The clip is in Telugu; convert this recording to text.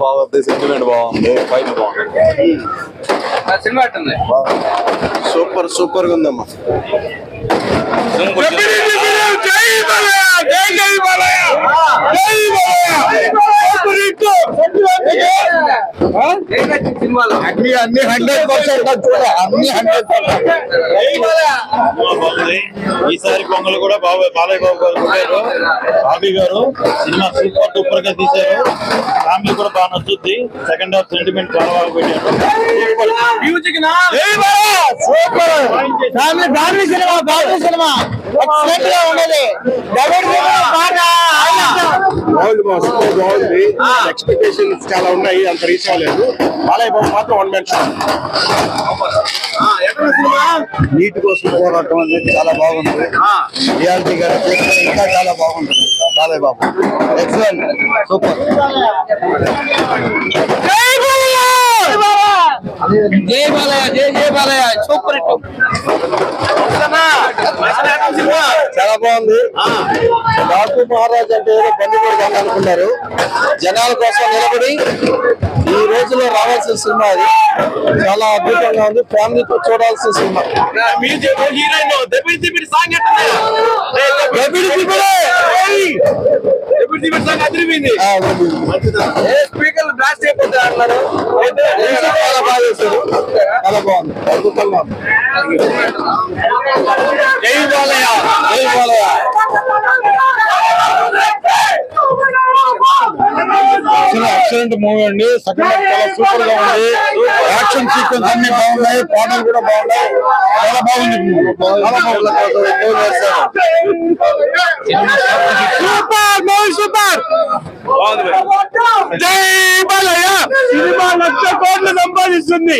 బాగుంది, సెంటిమెంట్ బాగుంది, ఫైట్ బాగుంది. సూపర్ సూపర్ గా ఉందమ్మా. అన్ని 100% అన్ని 100%. ఈసారి పొంగల్ కూడా బాలయ్య బాబు గారు కొట్టారు. బాబీ గారు సినిమా సూపర్ సూపర్ గా తీశారు. ఫ్యామిలీ కూడా బాగా నచ్చుద్ది. సెకండ్ హాఫ్ సెంటిమెంట్ చాలా బాగా పెట్టారు. సినిమా ఎక్సలెంట్ గా ఉన్నది. బాగుంది. ఎక్స్పెక్టేషన్స్ చాలా ఉన్నాయి, అంత రీచ్ అవ్వలేదు. బాలయ్య బాబు మాత్రం వన్ మ్యాన్ షో. నీటి కోసం పోరాటం అనేది చాలా బాగుంది. రియాలిటీ గారు ఇంకా చాలా బాగుంటుంది. Balayya Babu excellent, super. జై బాలయ్య, జై జై బాలయ్య, సూపర్ హిట్. చాలా బాగుంది. బాపు మహారాజ్ అంటే ఏదో బంధువులు అనుకున్నారు. జనాల కోసం నిలబడి ఈ రోజులో రావాల్సిన సినిమా అది. చాలా అద్భుతంగా ఉంది. ఫ్యామిలీతో చూడాల్సిన సినిమా. స్పీకర్ బ్లాస్ట్ అయిపోతుంది అన్నారు. చాలా బాగా చేశారు. చాలా బాగుంది, అద్భుతంగా ఉంది. జై బాలయ్య, జై బాలయ్య. ఎక్సలెంట్ మూవీ అండి. సెకండ్ హాఫ్ చాలా సూపర్ గా ఉంది. యాక్షన్ సీక్వెన్స్ అన్ని బాగున్నాయి, పాటలు కూడా బాగున్నాయి. చాలా బాగుంది. చాలా బాగుంది. Super movie, super. జై బాలయ్య. సినిమా 1,00,00,000 కోట్లు సంపాదిస్తుంది.